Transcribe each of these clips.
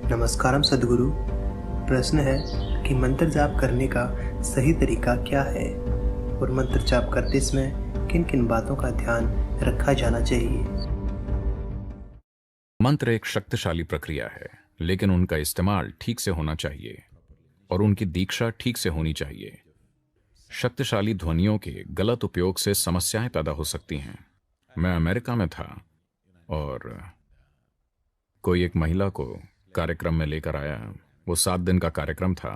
नमस्कारम सद्गुरु। प्रश्न है कि मंत्र जाप करने का सही तरीका क्या है और मंत्र जाप करते समय किन किन बातों का ध्यान रखा जाना चाहिए। मंत्र एक शक्तिशाली प्रक्रिया है, लेकिन उनका इस्तेमाल ठीक से होना चाहिए और उनकी दीक्षा ठीक से होनी चाहिए। शक्तिशाली ध्वनियों के गलत उपयोग से समस्याएं पैदा हो सकती हैं। मैं अमेरिका में था और कोई एक महिला को कार्यक्रम में लेकर आया। वो 7 दिन का कार्यक्रम था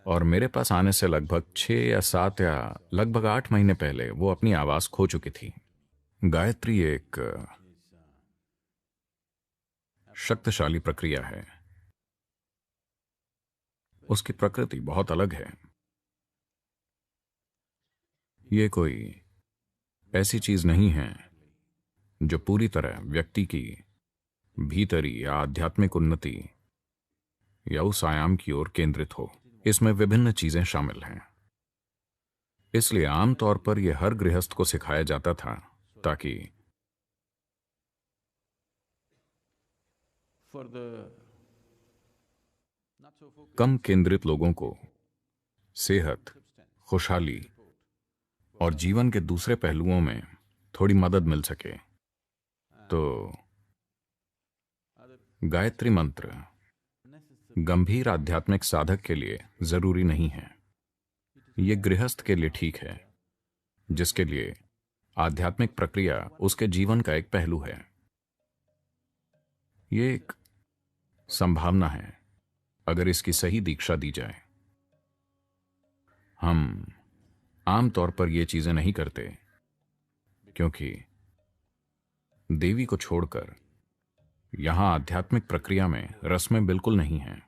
और मेरे पास आने से लगभग 6 या 7 या लगभग 8 महीने पहले वो अपनी आवाज खो चुकी थी। गायत्री एक शक्तिशाली प्रक्रिया है। उसकी प्रकृति बहुत अलग है। ये कोई ऐसी चीज नहीं है जो पूरी तरह व्यक्ति की भीतरी या आध्यात्मिक उन्नति या उस आयाम की ओर केंद्रित हो। इसमें विभिन्न चीजें शामिल हैं। इसलिए आमतौर पर यह हर गृहस्थ को सिखाया जाता था ताकि कम केंद्रित लोगों को सेहत, खुशहाली और जीवन के दूसरे पहलुओं में थोड़ी मदद मिल सके। तो गायत्री मंत्र गंभीर आध्यात्मिक साधक के लिए जरूरी नहीं है। यह गृहस्थ के लिए ठीक है, जिसके लिए आध्यात्मिक प्रक्रिया उसके जीवन का एक पहलू है। यह एक संभावना है अगर इसकी सही दीक्षा दी जाए। हम आमतौर पर यह चीजें नहीं करते क्योंकि देवी को छोड़कर यहां आध्यात्मिक प्रक्रिया में रस्में बिल्कुल नहीं हैं।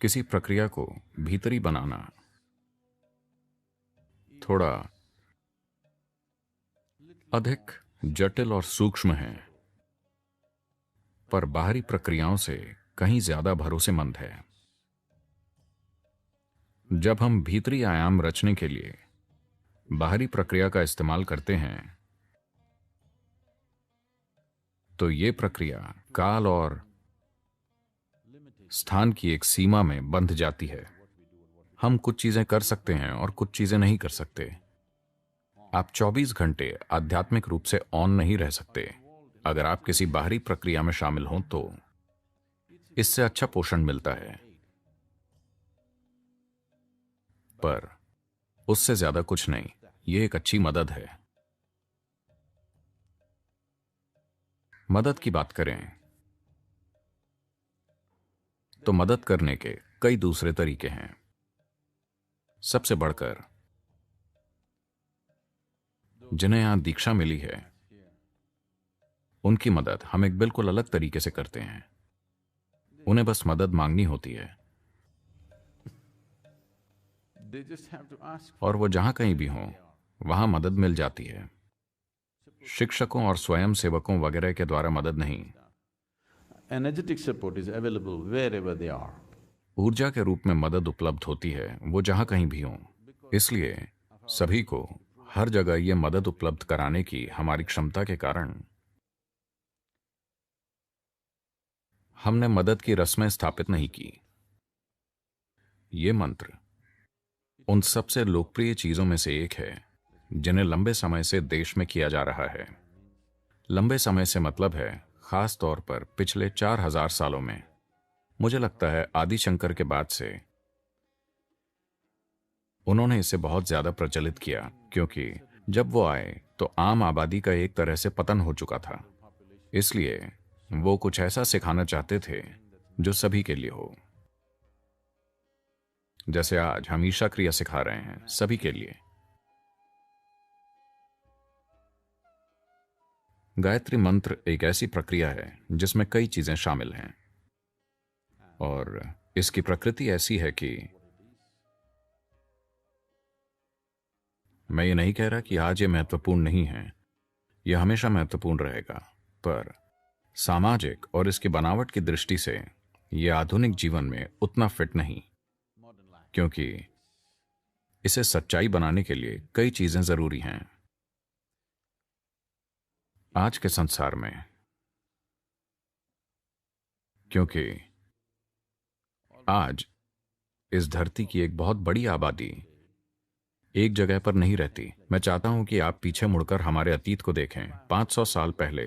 किसी प्रक्रिया को भीतरी बनाना थोड़ा अधिक जटिल और सूक्ष्म है, पर बाहरी प्रक्रियाओं से कहीं ज्यादा भरोसेमंद है। जब हम भीतरी आयाम रचने के लिए बाहरी प्रक्रिया का इस्तेमाल करते हैं तो यह प्रक्रिया काल और स्थान की एक सीमा में बंध जाती है। हम कुछ चीजें कर सकते हैं और कुछ चीजें नहीं कर सकते। आप 24 घंटे आध्यात्मिक रूप से ऑन नहीं रह सकते। अगर आप किसी बाहरी प्रक्रिया में शामिल हों तो इससे अच्छा पोषण मिलता है, पर उससे ज्यादा कुछ नहीं। यह एक अच्छी मदद है। मदद की बात करें तो मदद करने के कई दूसरे तरीके हैं। सबसे बढ़कर जिन्हें यहां दीक्षा मिली है उनकी मदद हम एक बिल्कुल अलग तरीके से करते हैं। उन्हें बस मदद मांगनी होती है और वो जहां कहीं भी हों वहां मदद मिल जाती है। शिक्षकों और स्वयं सेवकों वगैरह के द्वारा मदद नहीं। Energetic support is available wherever they are. ऊर्जा के रूप में मदद उपलब्ध होती है, वो जहां कहीं भी हों। इसलिए सभी को हर जगह ये मदद उपलब्ध कराने की हमारी क्षमता के कारण हमने मदद की रस्में स्थापित नहीं की। ये मंत्र उन सबसे लोकप्रिय चीजों में से एक है जिन्हें लंबे समय से देश में किया जा रहा है। लंबे समय से मतलब है खास तौर पर पिछले 4000 सालों में। मुझे लगता है आदि शंकर के बाद से उन्होंने इसे बहुत ज्यादा प्रचलित किया, क्योंकि जब वो आए तो आम आबादी का एक तरह से पतन हो चुका था। इसलिए वो कुछ ऐसा सिखाना चाहते थे जो सभी के लिए हो। जैसे आज हम ईशा क्रिया सिखा रहे हैं सभी के लिए। गायत्री मंत्र एक ऐसी प्रक्रिया है जिसमें कई चीजें शामिल हैं और इसकी प्रकृति ऐसी है कि मैं ये नहीं कह रहा कि आज ये महत्वपूर्ण नहीं है। यह हमेशा महत्वपूर्ण रहेगा, पर सामाजिक और इसकी बनावट की दृष्टि से यह आधुनिक जीवन में उतना फिट नहीं, क्योंकि इसे सच्चाई बनाने के लिए कई चीजें जरूरी हैं। आज के संसार में क्योंकि आज इस धरती की एक बहुत बड़ी आबादी एक जगह पर नहीं रहती। मैं चाहता हूं कि आप पीछे मुड़कर हमारे अतीत को देखें। 500 साल पहले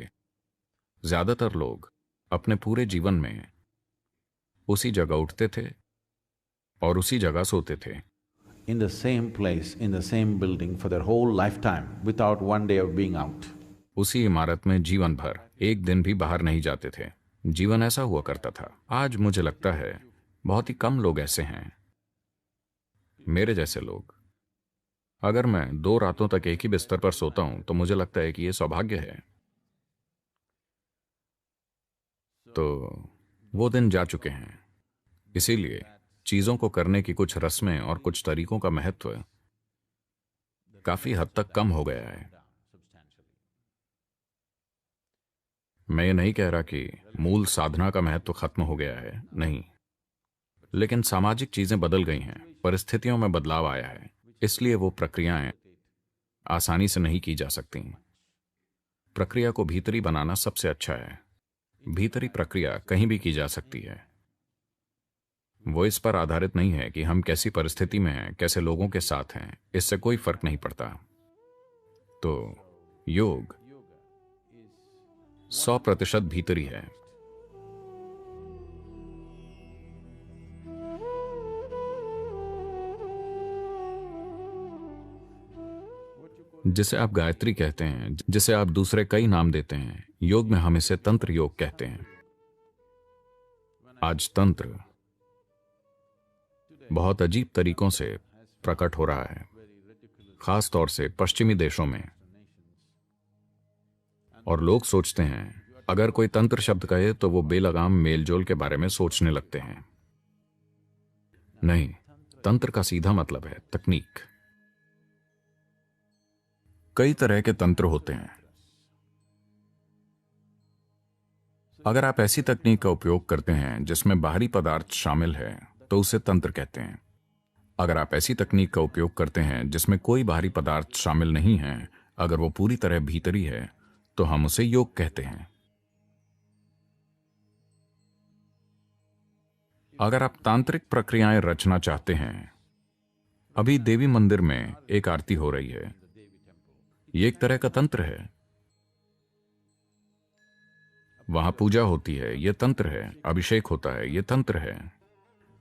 ज्यादातर लोग अपने पूरे जीवन में उसी जगह उठते थे और उसी जगह सोते थे। In the same place, in the same building for their whole lifetime without one day of being out. उसी इमारत में जीवन भर एक दिन भी बाहर नहीं जाते थे। जीवन ऐसा हुआ करता था। आज मुझे लगता है बहुत ही कम लोग ऐसे हैं, मेरे जैसे लोग। अगर मैं 2 रातों तक एक ही बिस्तर पर सोता हूं तो मुझे लगता है कि यह सौभाग्य है। तो वो दिन जा चुके हैं। इसीलिए चीजों को करने की कुछ रस्में और कुछ तरीकों का महत्व काफी हद तक कम हो गया है। मैं ये नहीं कह रहा कि मूल साधना का महत्व खत्म हो गया है, नहीं, लेकिन सामाजिक चीजें बदल गई हैं, परिस्थितियों में बदलाव आया है, इसलिए वो प्रक्रियाएं आसानी से नहीं की जा सकती। प्रक्रिया को भीतरी बनाना सबसे अच्छा है। भीतरी प्रक्रिया कहीं भी की जा सकती है। वो इस पर आधारित नहीं है कि हम कैसी परिस्थिति में हैं, कैसे लोगों के साथ हैं, इससे कोई फर्क नहीं पड़ता। तो योग 100% भीतरी है। जिसे आप गायत्री कहते हैं, जिसे आप दूसरे कई नाम देते हैं, योग में हम इसे तंत्र योग कहते हैं। आज तंत्र बहुत अजीब तरीकों से प्रकट हो रहा है, खास तौर से पश्चिमी देशों में। और लोग सोचते हैं अगर कोई तंत्र शब्द कहे तो वो बेलगाम मेलजोल के बारे में सोचने लगते हैं। नहीं, तंत्र का सीधा मतलब है तकनीक। कई तरह के तंत्र होते हैं। अगर आप ऐसी तकनीक का उपयोग करते हैं जिसमें बाहरी पदार्थ शामिल है तो उसे तंत्र कहते हैं। अगर आप ऐसी तकनीक का उपयोग करते हैं जिसमें कोई बाहरी पदार्थ शामिल नहीं है, अगर वो पूरी तरह भीतरी है, तो हम उसे योग कहते हैं। अगर आप तांत्रिक प्रक्रियाएं रचना चाहते हैं, अभी देवी मंदिर में एक आरती हो रही है, ये एक तरह का तंत्र है। वहां पूजा होती है, यह तंत्र है। अभिषेक होता है, यह तंत्र है।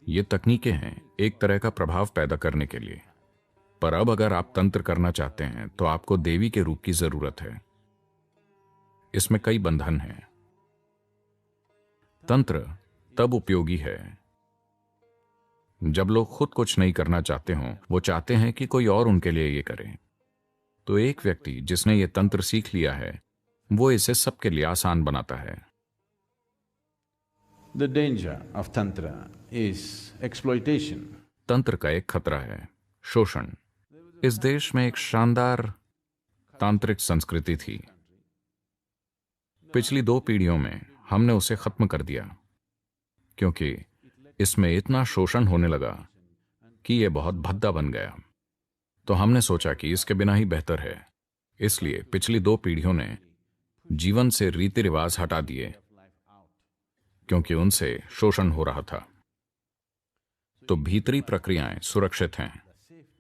ये तकनीकें हैं एक तरह का प्रभाव पैदा करने के लिए। पर अब अगर आप तंत्र करना चाहते हैं तो आपको देवी के रूप की जरूरत है। इसमें कई बंधन हैं। तंत्र तब उपयोगी है जब लोग खुद कुछ नहीं करना चाहते हों, वो चाहते हैं कि कोई और उनके लिए ये करे। तो एक व्यक्ति जिसने ये तंत्र सीख लिया है, वो इसे सबके लिए आसान बनाता है। The danger of Tantra is exploitation. तंत्र का एक खतरा है शोषण। इस देश में एक शानदार तांत्रिक संस्कृति थी। पिछली 2 पीढ़ियों में हमने उसे खत्म कर दिया क्योंकि इसमें इतना शोषण होने लगा कि यह बहुत भद्दा बन गया। तो हमने सोचा कि इसके बिना ही बेहतर है। इसलिए पिछली 2 पीढ़ियों ने जीवन से रीति रिवाज हटा दिए क्योंकि उनसे शोषण हो रहा था। तो भीतरी प्रक्रियाएं सुरक्षित हैं,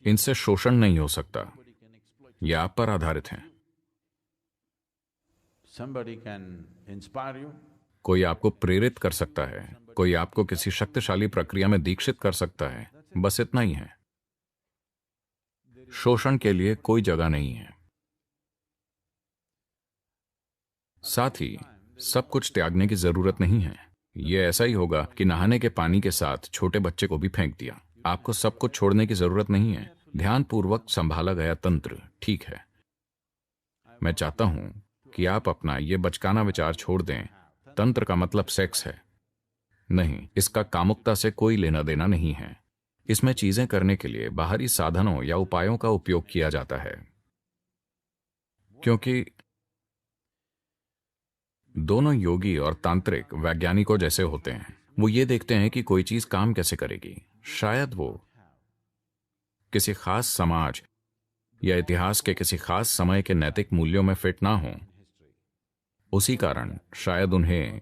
इनसे शोषण नहीं हो सकता। यह आप पर आधारित हैं। Somebody can inspire you. कोई आपको प्रेरित कर सकता है, कोई आपको किसी शक्तिशाली प्रक्रिया में दीक्षित कर सकता है, बस इतना ही है। शोषण के लिए कोई जगह नहीं है। साथ ही सब कुछ त्यागने की जरूरत नहीं है। यह ऐसा ही होगा कि नहाने के पानी के साथ छोटे बच्चे को भी फेंक दिया। आपको सब कुछ छोड़ने की जरूरत नहीं है। ध्यानपूर्वक संभाला गया तंत्र ठीक है। मैं चाहता हूं कि आप अपना यह बचकाना विचार छोड़ दें, तंत्र का मतलब सेक्स है। नहीं, इसका कामुकता से कोई लेना देना नहीं है। इसमें चीजें करने के लिए बाहरी साधनों या उपायों का उपयोग किया जाता है, क्योंकि दोनों योगी और तांत्रिक वैज्ञानिकों जैसे होते हैं। वो ये देखते हैं कि कोई चीज काम कैसे करेगी। शायद वो किसी खास समाज या इतिहास के किसी खास समय के नैतिक मूल्यों में फिट ना हो। उसी कारण शायद उन्हें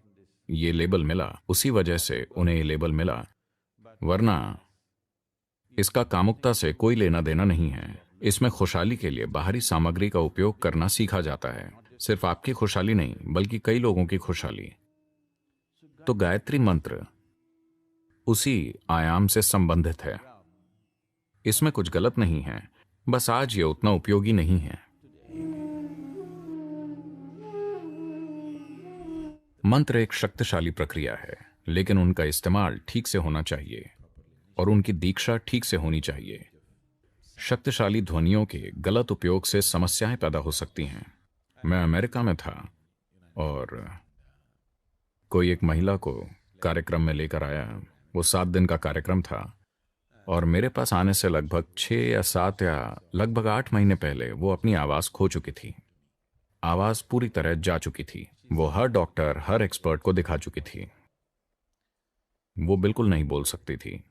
ये लेबल मिला, उसी वजह से उन्हें ये लेबल मिला, वरना इसका कामुकता से कोई लेना देना नहीं है। इसमें खुशहाली के लिए बाहरी सामग्री का उपयोग करना सीखा जाता है, सिर्फ आपकी खुशहाली नहीं बल्कि कई लोगों की खुशहाली। तो गायत्री मंत्र उसी आयाम से संबंधित है। इसमें कुछ गलत नहीं है, बस आज ये उतना उपयोगी नहीं है। मंत्र एक शक्तिशाली प्रक्रिया है, लेकिन उनका इस्तेमाल ठीक से होना चाहिए और उनकी दीक्षा ठीक से होनी चाहिए। शक्तिशाली ध्वनियों के गलत उपयोग से समस्याएं पैदा हो सकती हैं। मैं अमेरिका में था और कोई एक महिला को कार्यक्रम में लेकर आया। वो 7 दिन का कार्यक्रम था और मेरे पास आने से लगभग 6 या 7 या लगभग 8 महीने पहले वो अपनी आवाज खो चुकी थी। आवाज पूरी तरह जा चुकी थी। वो हर डॉक्टर, हर एक्सपर्ट को दिखा चुकी थी। वो बिल्कुल नहीं बोल सकती थी।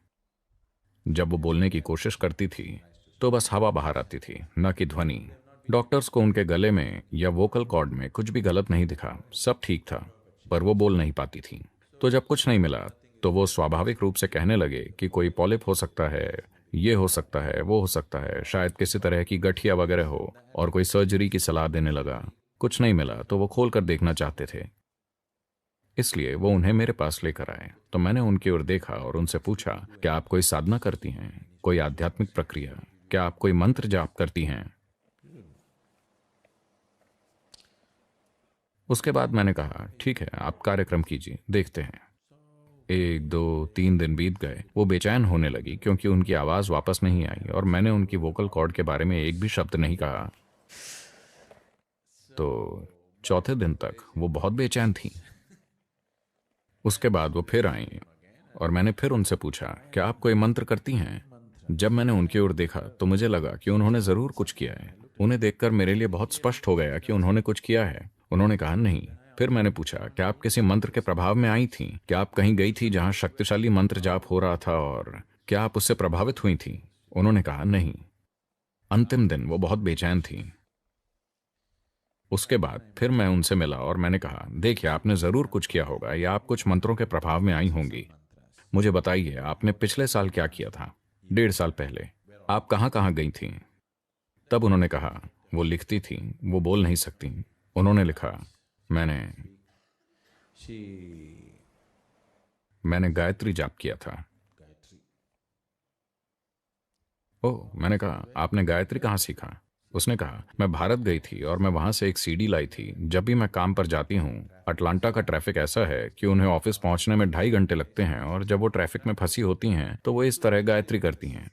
जब वो बोलने की कोशिश करती थी तो बस हवा बाहर आती थी, न कि ध्वनि। डॉक्टर्स को उनके गले में या वोकल कॉर्ड में कुछ भी गलत नहीं दिखा, सब ठीक था, पर वो बोल नहीं पाती थी। तो जब कुछ नहीं मिला तो वो स्वाभाविक रूप से कहने लगे कि कोई पॉलिप हो सकता है, ये हो सकता है, वो हो सकता है, शायद किसी तरह की गठिया वगैरह हो, और कोई सर्जरी की सलाह देने लगा। कुछ नहीं मिला तो वो खोल कर देखना चाहते थे, इसलिए वो उन्हें मेरे पास लेकर आए। तो मैंने उनकी ओर देखा और उनसे पूछा, क्या आप कोई साधना करती हैं, कोई आध्यात्मिक प्रक्रिया, क्या आप कोई मंत्र जाप करती हैं? उसके बाद मैंने कहा, ठीक है, आप कार्यक्रम कीजिए, देखते हैं। 1, 2, 3 दिन बीत गए। वो बेचैन होने लगी क्योंकि उनकी आवाज वापस नहीं आई और मैंने उनकी वोकल कॉर्ड के बारे में एक भी शब्द नहीं कहा। तो चौथे दिन तक वो बहुत बेचैन थी। उसके बाद वो फिर आई और मैंने फिर उनसे पूछा, क्या आप कोई मंत्र करती हैं? जब मैंने उनकी ओर देखा तो मुझे लगा कि उन्होंने जरूर कुछ किया है। उन्हें देखकर मेरे लिए बहुत स्पष्ट हो गया कि उन्होंने कुछ किया है। उन्होंने कहा, नहीं। फिर मैंने पूछा, क्या आप किसी मंत्र के प्रभाव में आई थीं? क्या आप कहीं गई थी जहां शक्तिशाली मंत्र जाप हो रहा था और क्या आप उससे प्रभावित हुई थी? उन्होंने कहा, नहीं। अंतिम दिन वो बहुत बेचैन थी। उसके बाद फिर मैं उनसे मिला और मैंने कहा, देखिए, आपने जरूर कुछ किया होगा या आप कुछ मंत्रों के प्रभाव में आई होंगी। मुझे बताइए, आपने पिछले साल क्या किया था? 1.5 साल पहले आप कहां कहां गई थी? तब उन्होंने कहा, वो लिखती थी, वो बोल नहीं सकती। उन्होंने लिखा, मैंने गायत्री जाप किया था। ओह, मैंने कहा, आपने गायत्री कहाँ सीखा? उसने कहा, मैं भारत गई थी और मैं वहां से एक सीडी लाई थी। जब भी मैं काम पर जाती हूँ, अटलांटा का ट्रैफिक ऐसा है कि उन्हें ऑफिस पहुंचने में 2.5 घंटे लगते हैं और जब वो ट्रैफिक में फंसी होती हैं तो वो इस तरह गायत्री करती हैं।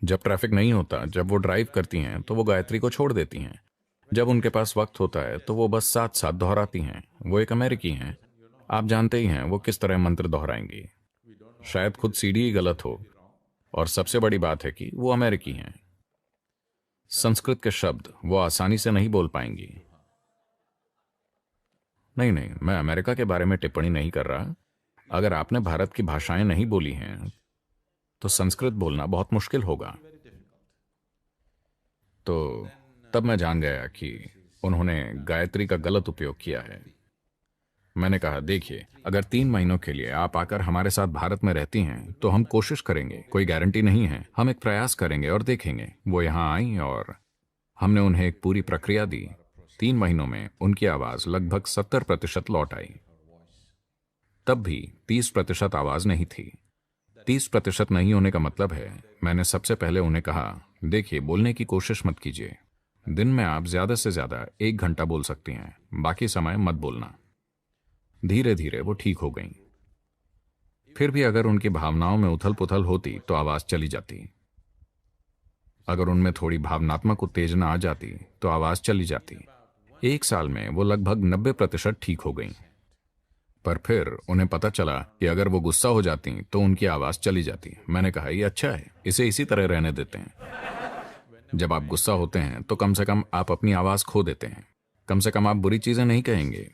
जब ट्रैफिक नहीं होता, जब वो ड्राइव करती हैं तो वो गायत्री को छोड़ देती हैं। जब उनके पास वक्त होता है तो वो बस साथ साथ दोहराती हैं। वो एक अमेरिकी हैं, आप जानते ही हैं वो किस तरह मंत्र दोहराएंगी। शायद खुद सीडी ही गलत हो, और सबसे बड़ी बात है कि वो अमेरिकी हैं। संस्कृत के शब्द वो आसानी से नहीं बोल पाएंगी। नहीं, मैं अमेरिका के बारे में टिप्पणी नहीं कर रहा। अगर आपने भारत की भाषाएं नहीं बोली हैं तो संस्कृत बोलना बहुत मुश्किल होगा। तो तब मैं जान गया कि उन्होंने गायत्री का गलत उपयोग किया है। मैंने कहा, देखिए, अगर 3 महीनों के लिए आप आकर हमारे साथ भारत में रहती हैं तो हम कोशिश करेंगे, कोई गारंटी नहीं है, हम एक प्रयास करेंगे और देखेंगे। वो यहाँ आई और हमने उन्हें एक पूरी प्रक्रिया दी। 3 महीनों में उनकी आवाज लगभग 70% लौट आई। तब भी 30% आवाज नहीं थी। 30% नहीं होने का मतलब है, मैंने सबसे पहले उन्हें कहा, देखिए, बोलने की कोशिश मत कीजिए। दिन में आप ज्यादा से ज्यादा 1 घंटा बोल सकती हैं, बाकी समय मत बोलना। धीरे धीरे वो ठीक हो गईं। फिर भी अगर उनकी भावनाओं में उथल पुथल होती तो आवाज चली जाती। अगर उनमें थोड़ी भावनात्मक उत्तेजना आ जाती तो आवाज चली जाती। 1 साल में वो लगभग 90% ठीक हो गईं। पर फिर उन्हें पता चला कि अगर वो गुस्सा हो जाती तो उनकी आवाज चली जाती। मैंने कहा, ये अच्छा है, इसे इसी तरह रहने देते हैं। जब आप गुस्सा होते हैं तो कम से कम आप अपनी आवाज खो देते हैं। कम से कम आप बुरी चीजें नहीं कहेंगे।